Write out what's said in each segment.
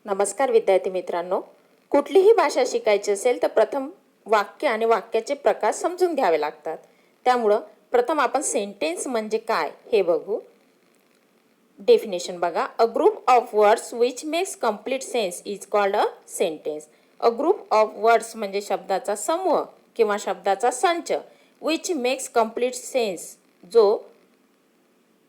नमस्कार विद्यार्थी मित्रांनो, कुठलीही भाषा शिकायची असेल तर प्रथम वाक्य आणि वाक्याचे प्रकार समजून घ्यावे लागतात. त्यामुळं प्रथम आपण सेंटेन्स म्हणजे काय हे बघू. डेफिनेशन बघा. A group of words which makes complete sense is called a sentence. A group of words म्हणजे शब्दाचा समूह किंवा शब्दाचा संच. विच मेक्स कंप्लीट सेन्स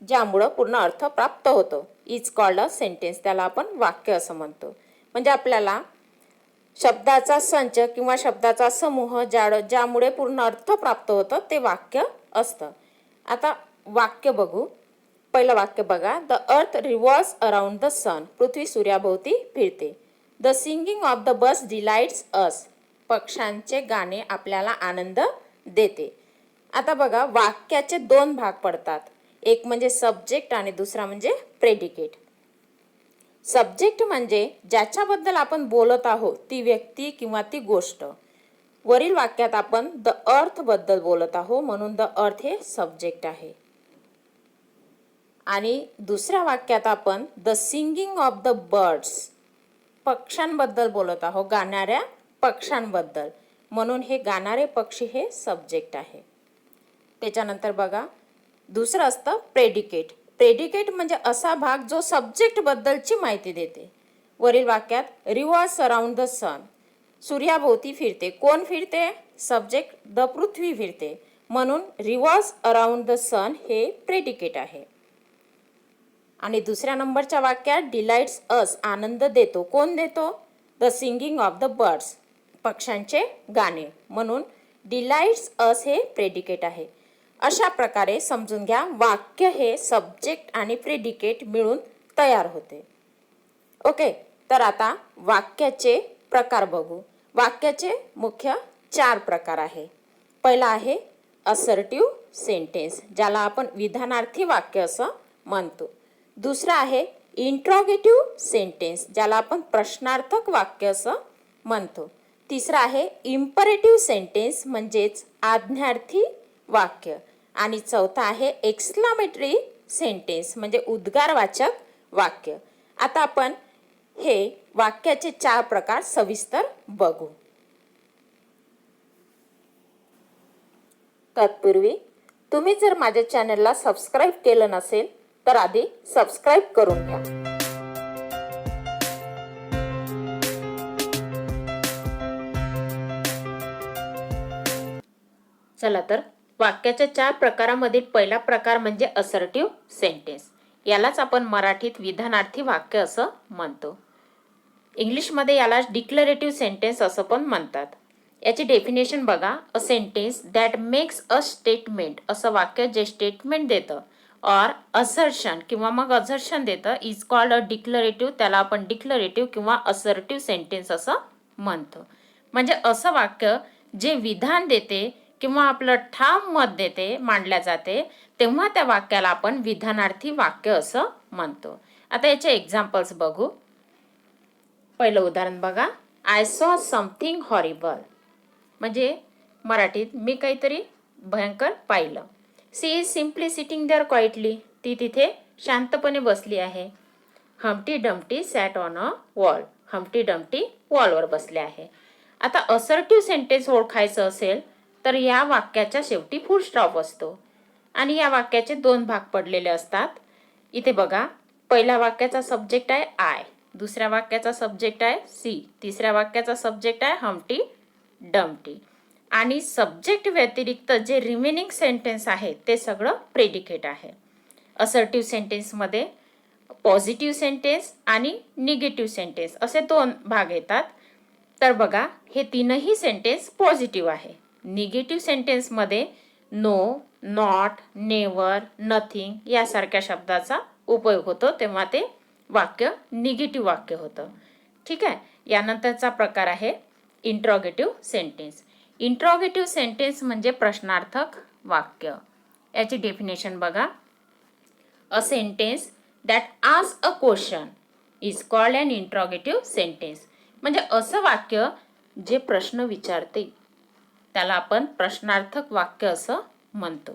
ज्यामुळं पूर्ण अर्थ प्राप्त होतो. इज कॉल्ड अ सेंटेन्स, त्याला आपण वाक्य असं म्हणतो. म्हणजे आपल्याला शब्दाचा संच किंवा शब्दाचा समूह ज्यामुळे पूर्ण अर्थ प्राप्त होतं ते वाक्य असतं. आता वाक्य बघू. पहिलं वाक्य बघा. The earth revolves around the sun. पृथ्वी सूर्याभोवती फिरते. The singing of the birds delights us. पक्ष्यांचे गाणे आपल्याला आनंद देते. आता बघा, वाक्याचे दोन भाग पडतात. एक म्हणजे सब्जेक्ट आणि दुसरा म्हणजे प्रेडिकेट. सब्जेक्ट म्हणजे ज्याच्याबद्दल आपण बोलत आहोत ती व्यक्ती किंवा ती गोष्ट. वरील वाक्यात आपण द अर्थ बद्दल बोलत आहोत म्हणून द अर्थ हे सब्जेक्ट आहे. आणि दुसऱ्या वाक्यात आपण the singing of the birds, पक्ष्यांबद्दल बोलत आहोत, गाणाऱ्या पक्ष्यांबद्दल, म्हणून हे गाणारे पक्षी हे सब्जेक्ट आहे. त्याच्यानंतर बघा, दुसरं असतं प्रेडिकेट. प्रेडिकेट म्हणजे असा भाग जो सब्जेक्टबद्दलची माहिती देते. वरील वाक्यात रिव्हॉल्व्स अराउंड द सन, सूर्याभोवती फिरते. कोण फिरते? सब्जेक्ट द पृथ्वी फिरते, म्हणून रिव्हॉल्व्स अराउंड द सन हे प्रेडिकेट आहे. आणि दुसऱ्या नंबरच्या वाक्यात डिलाइट्स अस, आनंद देतो. कोण देतो? The singing of the birds, पक्ष्यांचे गाणे, म्हणून डिलाइट्स अस हे प्रेडिकेट आहे. अशा प्रकारे समजून घ्या, वाक्य हे सब्जेक्ट आणि प्रेडिकेट मिळून तयार होते. ओके, तर आता वाक्याचे प्रकार बघू. वाक्याचे मुख्य 4 प्रकार आहे. पहिला आहे असर्टिव्ह सेंटेन्स, ज्याला आपण विधानार्थी वाक्य असं म्हणतो. दुसरा आहे इंट्रॉगेटिव्ह सेंटेन्स, ज्याला आपण प्रश्नार्थक वाक्य असं म्हणतो. तिसरा आहे इम्परेटिव्ह सेंटेन्स म्हणजेच आज्ञार्थी वाक्य. आणि चौथा आहे एक्सक्लामेटरी सेंटेन्स म्हणजे उद्गारवाचक वाक्य. आता आपण हे वाक्याचे 4 प्रकार सविस्तर बघू. तत्पूर्वी तुम्ही जर माझ्या चॅनलला सबस्क्राईब केलं नसेल तर आधी सबस्क्राईब करून घ्या. चला तर वाक्याच्या 4 प्रकारामधील पहिला प्रकार म्हणजे असर्टिव्ह सेंटेन्स. यालाच आपण मराठीत विधानार्थी वाक्य असं म्हणतो. इंग्लिशमध्ये याला डिक्लरेटिव्ह सेंटेन्स असं पण म्हणतात. याची डेफिनेशन बघा. A sentence that makes a statement, असं वाक्य जे स्टेटमेंट देतं ऑर असर्शन किंवा मग असर्शन देतं इज कॉल्ड अ डिक्लरेटिव्ह, त्याला आपण डिक्लरेटिव्ह किंवा असर्टिव्ह सेंटेन्स असं म्हणतो. म्हणजे असं वाक्य जे विधान देते किंवा आपलं ठाम मत देते, मांडल्या जाते, तेव्हा त्या वाक्याला आपण विधानार्थी वाक्य असं म्हणतो. आता याचे एक्झाम्पल्स बघू. पहिलं उदाहरण बघा. आय सॉ समथिंग हॉरिबल, म्हणजे मराठीत मी काहीतरी भयंकर पाहिलं. She is simply sitting there quietly, ती तिथे शांतपणे बसली आहे. Humpty Dumpty sat on a wall, Humpty Dumpty वॉलवर बसले आहे. आता असर्टिव्ह सेंटेन्स ओळखायचं असेल तर या वाक्याच्या शेवटी फुल स्टॉप असतो आणि या वाक्याचे 2 भाग पडलेले असतात. इथे बघा, पहिल्या वाक्याचा सब्जेक्ट आहे आय, दुसऱ्या वाक्याचा सब्जेक्ट आहे सी, तिसऱ्या वाक्याचा सब्जेक्ट आहे हम्टी डम्टी. आणि सब्जेक्ट व्यतिरिक्त जे रिमेनिंग सेंटेन्स आहे ते सगळं प्रेडिकेट आहे. असर्टिव्ह सेंटेन्समध्ये पॉझिटिव्ह सेंटेन्स आणि निगेटिव्ह सेंटेन्स असे 2 भाग येतात. तर बघा, हे तीनही सेंटेन्स पॉझिटिव्ह आहे. निगेटिव्ह सेंटेन्समध्ये नो, नॉट, नेवर, नथिंग यासारख्या शब्दाचा उपयोग होतो, तेव्हा ते वाक्य निगेटिव्ह वाक्य होतं. ठीक आहे. यानंतरचा प्रकार आहे इंट्रॉगेटिव्ह सेंटेन्स. इंट्रॉगेटिव्ह सेंटेन्स म्हणजे प्रश्नार्थक वाक्य. याची डेफिनेशन बघा. A sentence that asks a question is called an interrogative sentence. म्हणजे असं वाक्य जे प्रश्न विचारते त्याला आपण प्रश्नार्थक वाक्य असं म्हणतो.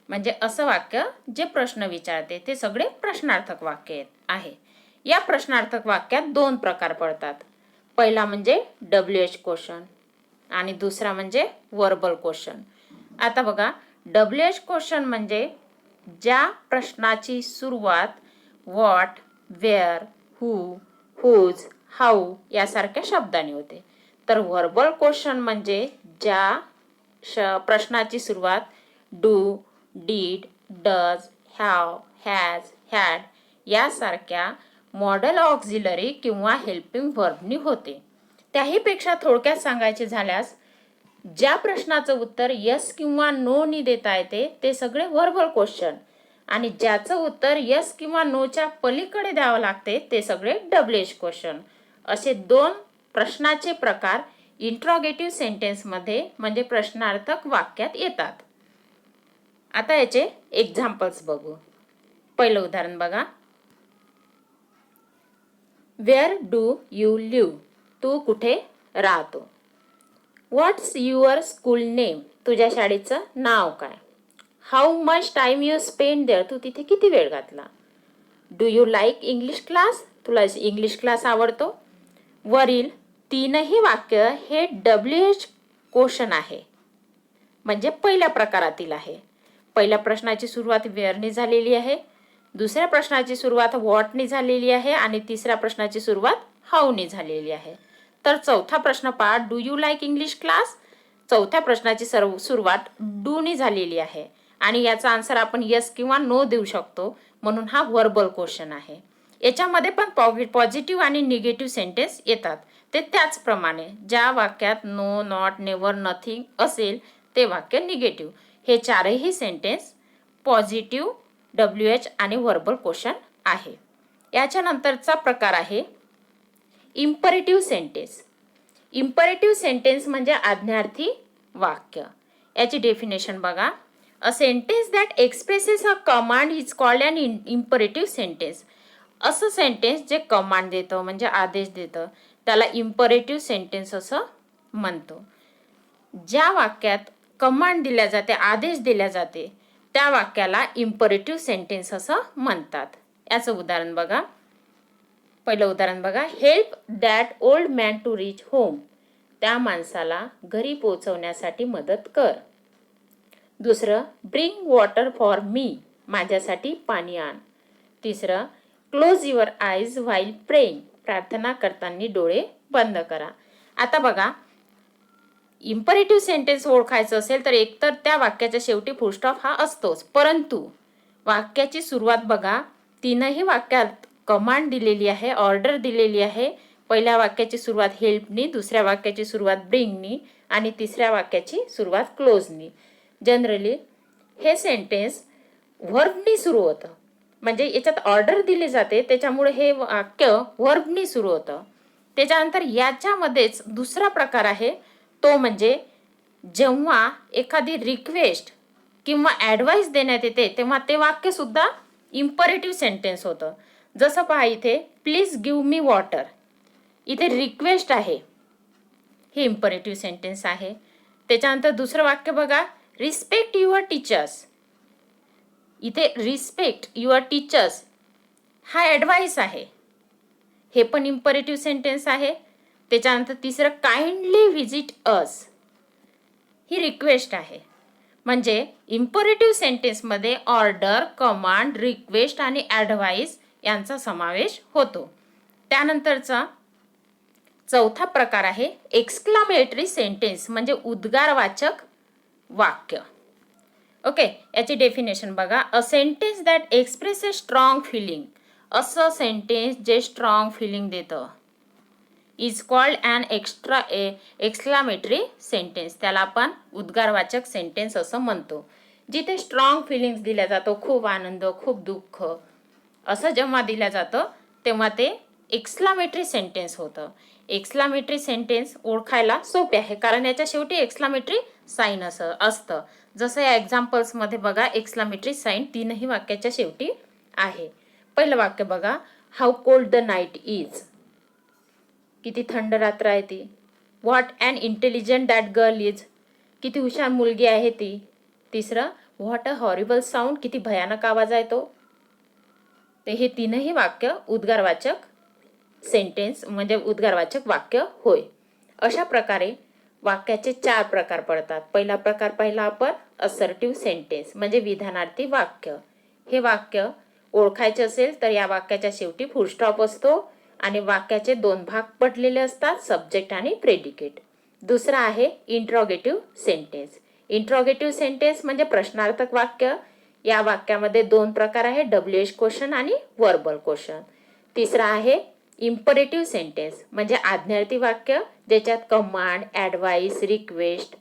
म्हणजे असं वाक्य जे प्रश्न विचारते ते सगळे प्रश्नार्थक वाक्य आहे. या प्रश्नार्थक वाक्यात दोन प्रकार पडतात. पहिला म्हणजे WH क्वेश्चन आणि दुसरा म्हणजे वर्बल क्वेश्चन. आता बघा, WH क्वेश्चन म्हणजे ज्या प्रश्नाची सुरुवात what, where, who, whose, how यासारख्या शब्दांनी होते. तर व्हर्बल क्वेश्चन म्हणजे ज्या प्रश्नाची सुरुवात do, did, does, have, has, had यासारख्या मॉडल ऑक्झिलरी किंवा हेल्पिंग व्हर्बनी होते. त्याहीपेक्षा थोडक्यात सांगायचे झाल्यास ज्या प्रश्नाचं उत्तर यस किंवा नो नी देता येते ते सगळे व्हर्बल क्वेश्चन आणि ज्याचं उत्तर यस किंवा नोच्या पलीकडे द्यावं लागते ते सगळे WH क्वेश्चन. असे दोन प्रश्नाचे प्रकार इंट्रॉगेटिव्ह सेंटेन्समध्ये म्हणजे प्रश्नार्थक वाक्यात येतात. आता याचे एक्झाम्पल्स बघू. पहिलं उदाहरण बघा. Where do you live? तू कुठे राहतो? What's your school name? तुझ्या शाळेचं नाव काय? How much time you spend there? तू तिथे किती वेळ घातला? Do you like English class? तुला इंग्लिश क्लास आवडतो? वरील तीनही वाक्य हे WH क्वेश्चन आहे, म्हणजे पहिल्या प्रकारातील आहे. पहिल्या प्रश्नाची सुरुवात वेअरने झालेली आहे, दुसऱ्या प्रश्नाची सुरुवात व्हॉटने झालेली आहे आणि तिसऱ्या प्रश्नाची सुरुवात हाऊने झालेली आहे. तर चौथा प्रश्न पहा, do you like English class? चौथ्या प्रश्नाची सुरुवात डूने झालेली आहे आणि याचा आन्सर आपण यस किंवा नो देऊ शकतो, म्हणून हा व्हर्बल क्वेश्चन आहे. याच्यामध्ये पण पॉझिटिव्ह आणि निगेटिव्ह सेंटेन्स येतात. ते त्याचप्रमाणे ज्या वाक्यात नो, नॉट, नेव्हर, नथिंग असेल ते वाक्य निगेटिव्ह. हे चारही सेंटेन्स पॉझिटिव्ह, WH आणि व्हर्बल क्वेश्चन आहे. याच्यानंतरचा प्रकार आहे इम्परेटिव्ह सेंटेन्स. इम्परेटिव्ह सेंटेन्स म्हणजे आज्ञार्थी वाक्य. याची डेफिनेशन बघा. A sentence that expresses a command is called an imperative sentence. असं सेंटेन्स जे कमांड देतं म्हणजे आदेश देतं त्याला इम्परेटिव्ह सेंटेन्स असं म्हणतो. ज्या वाक्यात कमांड दिल्या जाते, आदेश दिल्या जाते त्या वाक्याला इम्परेटिव्ह सेंटेन्स असं म्हणतात. याचं उदाहरण बघा. पहिलं उदाहरण बघा. Help that old man to reach home. त्या माणसाला घरी पोहोचवण्यासाठी मदत कर. दुसरं, ब्रिंग वॉटर फॉर मी. माझ्यासाठी पाणी आण. तिसरं, close your eyes while praying. प्रार्थना करताना डोळे बंद करा. आता बघा, इम्परेटिव्ह सेंटेन्स ओळखायचं असेल तर एकतर त्या वाक्याच्या शेवटी फुलस्टॉप हा असतोच, परंतु वाक्याची सुरुवात बघा. तीनही वाक्यात कमांड दिलेली आहे, ऑर्डर दिलेली आहे. पहिल्या वाक्याची सुरुवात हेल्पनी, दुसऱ्या वाक्याची सुरुवात ब्रिंगनी आणि तिसऱ्या वाक्याची सुरुवात क्लोजनी. जनरली हे सेंटेन्स व्हर्बनी सुरू होतं, म्हणजे याच्यात ऑर्डर दिली जाते त्याच्यामुळे हे वाक्य व्हर्बनी सुरू होतं. त्याच्यानंतर याच्यामध्येच दुसरा प्रकार आहे तो म्हणजे जेव्हा एखादी रिक्वेस्ट किंवा ॲडवाईस देण्यात येते तेव्हा ते वाक्य सुद्धा इम्परेटिव्ह सेंटेन्स होतं. जसं पहा इथे, प्लीज गिव्ह मी वॉटर. इथे रिक्वेस्ट आहे, हे इम्परेटिव्ह सेंटेन्स आहे. त्याच्यानंतर दुसरं वाक्य बघा, रिस्पेक्ट युअर टीचर्स. इथे रिस्पेक्ट युअर टीचर्स हा ॲडवाईस आहे, हे पण इम्परेटिव्ह सेंटेन्स आहे. त्याच्यानंतर तिसरं, काइंडली व्हिजिट अस. ही रिक्वेस्ट आहे. म्हणजे इम्परेटिव्ह सेंटेन्समध्ये ऑर्डर, कमांड, रिक्वेस्ट आणि ॲडवाईस यांचा समावेश होतो. त्यानंतरचा चौथा प्रकार आहे एक्सक्लामेटरी सेंटेन्स म्हणजे उद्गारवाचक वाक्य. ओके, याची डेफिनेशन बघा. A sentence that expresses strong feeling. असं सेंटेन्स जे स्ट्रॉंग फिलिंग देतं is called an exclamatory sentence. त्याला आपण उद्गारवाचक सेंटेन्स असं म्हणतो. जिथे स्ट्रॉंग फिलिंग्स दिल्या जातो, खूप आनंद, खूप दुःख, असं जेव्हा दिलं जातं तेव्हा ते एक्सक्लामेटरी सेंटेन्स होतं. एक्सक्लामेटरी सेंटेन्स ओळखायला सोपे आहे कारण याच्या शेवटी एक्सक्लामेटरी साईन असं असतं. जसं या एक्झाम्पल्समध्ये बघा, एक्सक्लामेटरी साईन तीनही वाक्याच्या शेवटी आहे. पहिलं वाक्य बघा, how cold the night is. किती थंड रात्र आहे ती. What an intelligent that girl is. किती हुशार मुलगी आहे ती. तिसरं, व्हॉट अ हॉरिबल साऊंड. किती भयानक आवाज आहे तो. तर हे तीनही वाक्य उद्गारवाचक सेंटेन्स म्हणजे उद्गारवाचक वाक्य होय. अशा प्रकारे वाक्याचे 4 प्रकार पडतात. पहिला प्रकार पाहिला आपण असर्टिव्ह सेंटेन्स म्हणजे विधानार्थी वाक्य. हे वाक्य ओळखायचे असेल तर या वाक्याच्या शेवटी फुल स्टॉप असतो आणि वाक्याचे 2 भाग पडलेले असतात, सब्जेक्ट आणि प्रेडिकेट. दुसरा आहे इंट्रॉगेटिव्ह सेंटेन्स. इंट्रॉगेटिव्ह सेंटेन्स म्हणजे प्रश्नार्थक वाक्य. या वाक्यामध्ये 2 प्रकार आहे, WH क्वेश्चन आणि वर्बल क्वेश्चन. तिसरा आहे इम्परेटिव्ह सेंटेन्स म्हणजे आज्ञार्थी वाक्य ज्याच्यात कमांड, ॲडवाइस, रिक्वेस्ट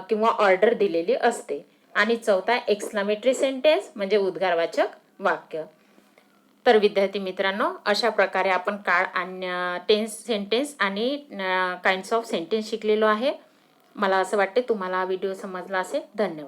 किंवा ऑर्डर दिलेली असते. आणि चौथा एक्सक्लामेटरी सेंटेन्स म्हणजे उद्गारवाचक वाक्य. तर विद्यार्थी मित्रांनो, अशा प्रकारे आपण काळ आणि टेन्स सेंटेन्स आणि काइंड्स ऑफ सेंटेन्स शिकलेलो आहे. मला असं वाटते तुम्हाला हा व्हिडिओ समजला असेल. धन्यवाद.